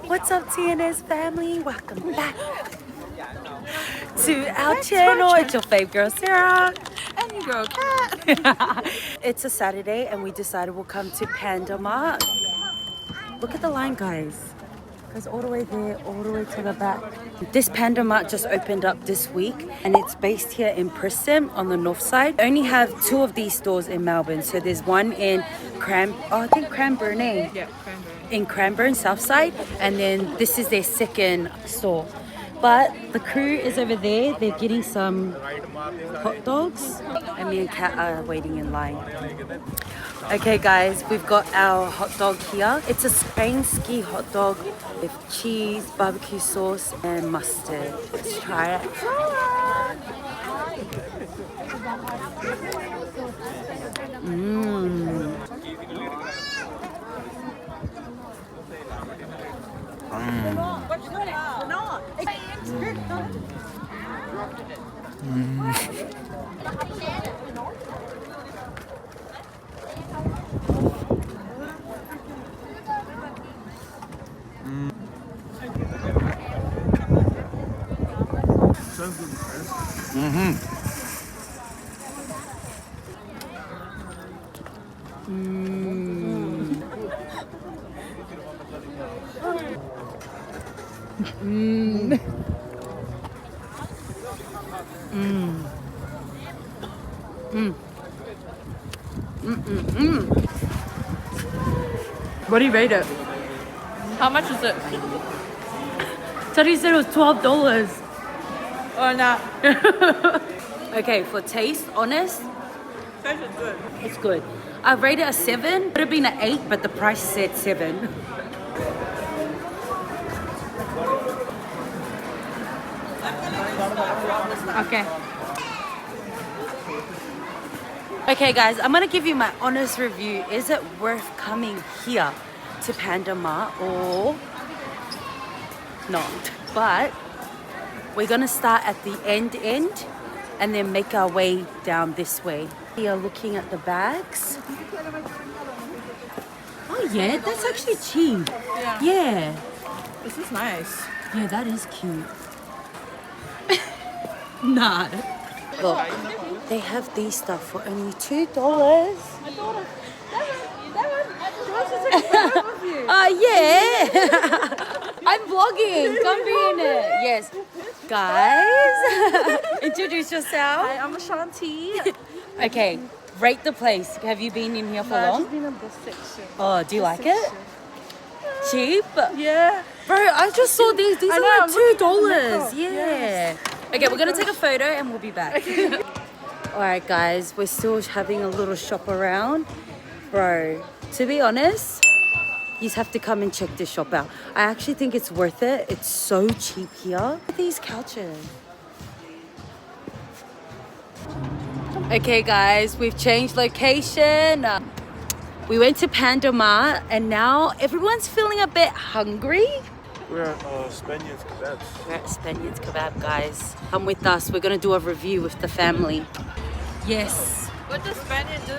What's up, TNS family? Welcome back to our channel. It's your fave girl, Sera. And your girl, Kat. It's a Saturday and we decided we'll come to Panda Mart. Look at the line, guys. It goes all the way there, all the way to the back. This Panda Mart just opened up this week and it's based here in Prism on the north side. They only have 2 of these stores in Melbourne. So there's one in Cranbourne. Yeah, Cranbourne. In Cranbourne, south side. And then this is their second store. But the crew is over there. They're getting some hot dogs. And me and Kat are waiting in line. Okay guys, we've got our hot dog here. It's a Spainski hot dog with cheese, barbecue sauce and mustard. Let's try it. What do you rate it? How much is it? Teddy said it was $12. Oh, no. Okay, for taste, honest, Taste is good. it's good. I rate it a 7. Could have been an 8, but the price said 7. Okay. Okay guys, I'm gonna give you my honest review. Is it worth coming here to Panda Mart or not? But we're gonna start at the end and then make our way down this way. We are looking at the bags. Oh yeah, that's actually cheap. Yeah. Yeah. This is nice. Yeah, that is cute. Nah. Look, they have these stuff for only $2. Yeah. I'm vlogging. Come be in it. Yes. Guys, introduce yourself. Hi, I'm Ashanti. Okay, rate the place. Have you been in here for long? I've been in this section. Oh, do you like it? Cheap? Yeah. Bro, I just saw these. These I are know, like I'm looking at $2. the Yeah. Yes. Okay, we're gonna take a photo and we'll be back. Alright guys, we're still having a little shop around. Bro, to be honest, you just have to come and check this shop out. I actually think it's worth it. It's so cheap here. Look at these couches. Okay guys, we've changed location. We went to Panda Mart and now everyone's feeling a bit hungry. We're at Spanian Kebabs. We're at Spanian Kebab, guys. Come with us. We're gonna do a review with the family. Yes. What does Spanian do?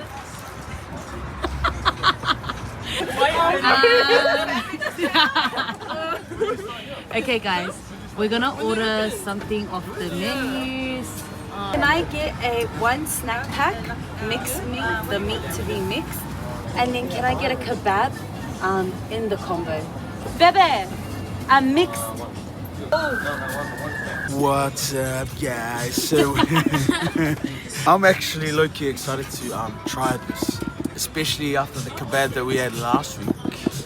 Okay, guys. We're gonna order something off the menus. Can I get one snack pack, mixed meat, the meat to be mixed, and then can I get a kebab in the combo? Bebe, mixed. What's up, guys? So, I'm actually low-key excited to try this, especially after the kebab that we had last week.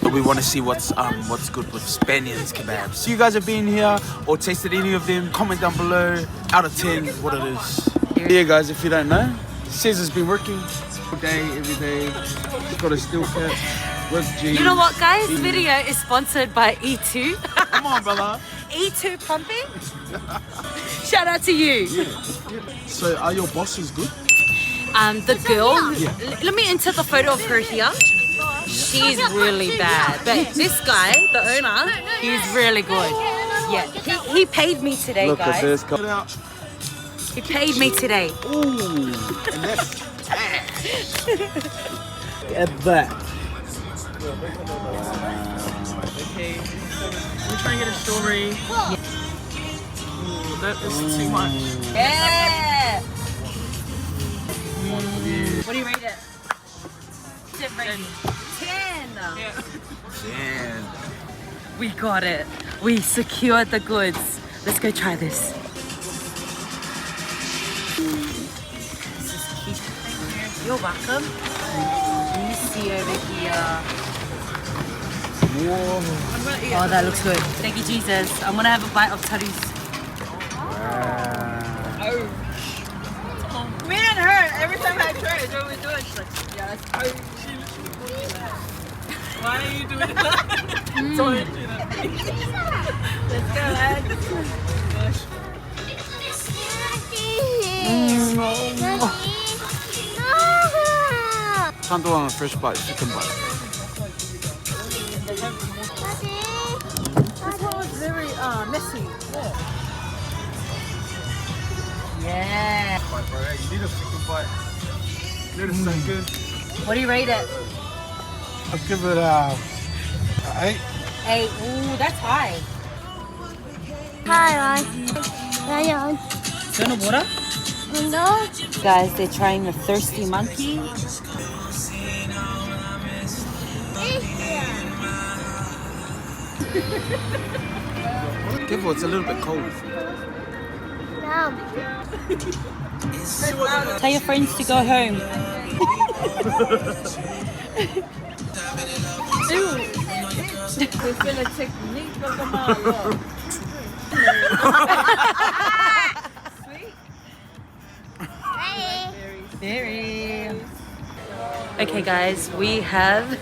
But we want to see what's good with Spanian Kebabs. So you guys have been here or tasted any of them? Comment down below, out of 10, what it is. Yeah, guys, if you don't know, Cesar's been working all day, every day. He's got a steel cap. You know what, guys? This video is sponsored by E2. Come on, brother. E2 pumping. Shout out to you. Yeah. So, are your bosses good? The girl. Yeah. Let me insert the photo of her here. She's really bad, but this guy, the owner, he's really good. Yeah, he paid me today, Look guys. at this. Cut it out. He paid me today. Ooh, and that's cash. Look at that. Wow. Okay. So we're trying to get a strawberry. Yeah. Ooh, that is too much. Yeah. What do you rate it? 10. Yeah. Damn. We got it. We secured the goods. Let's go try this. This is cute. You're welcome. Let me see over here. Whoa. I'm gonna eat Oh, it. that looks good. Thank you, Jesus. I'm gonna have a bite of Tarus. Me and her, every time I try it, what we do it, she's like, yeah, that's why are you doing that? Let's go, lads. Can't do it on a first bite, second bite. This one was very messy. Yeah. You need a second bite. You need a second. What do you rate it? I'll give it a 8. 8. Ooh, that's high. Hi, Ryan. Do you want water? No. Guys, they're trying the thirsty monkey. Careful, it's a little bit cold. No. Tell your friends to go home. We feel a technique of the malo. Sweet. Very. Okay guys, we have,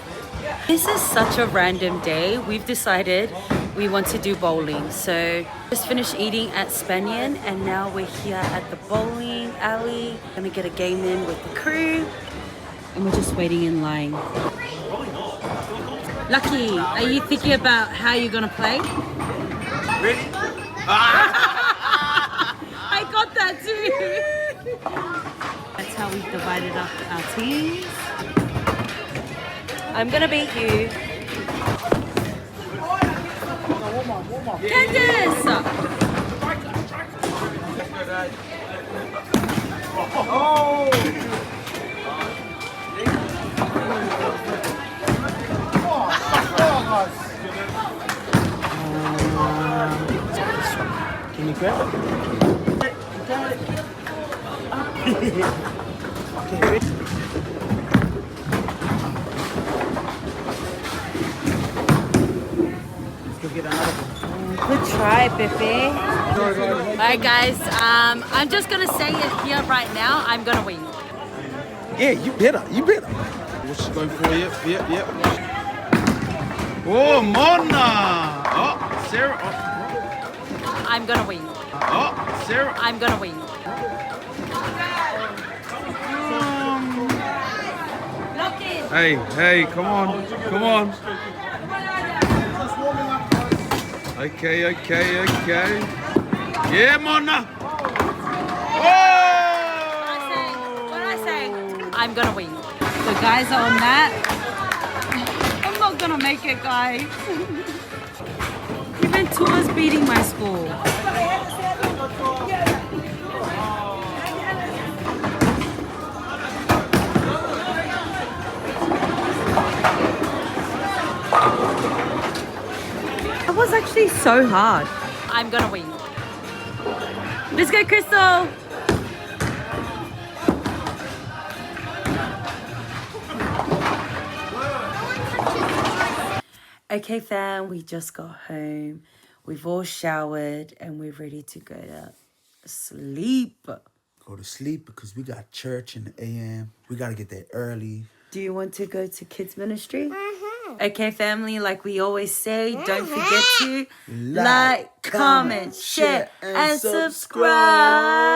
this is such a random day. We've decided we want to do bowling. So just finished eating at Spanian and now we're here at the bowling alley. Gonna get a game in with the crew and we're just waiting in line. Lucky, are you thinking about how you're gonna play? Ready? I got that too. That's how we've divided up our teams. I'm gonna beat you. Candace! Can you grab it? Good try, Biffy. Alright guys, I'm just gonna say it here right now, I'm gonna win. Yeah, you better. What's she going for? Yep. Oh, Mona! Oh, Sera. I'm gonna win. Oh, Sera. I'm gonna win. Lock in. Hey, come on. Okay. Yeah, Mona. What I say? I'm gonna win. The guys are on that. I'm not gonna make it, guys. Even Tua's beating my score. It was actually so hard. I'm gonna win. Let's go, Crystal. Okay, fam, we just got home. We've all showered and we're ready to go to sleep. Go to sleep because we got church in the AM. We gotta get there early. Do you want to go to kids ministry? Okay, family, like we always say, don't forget to like, comment, share, and subscribe.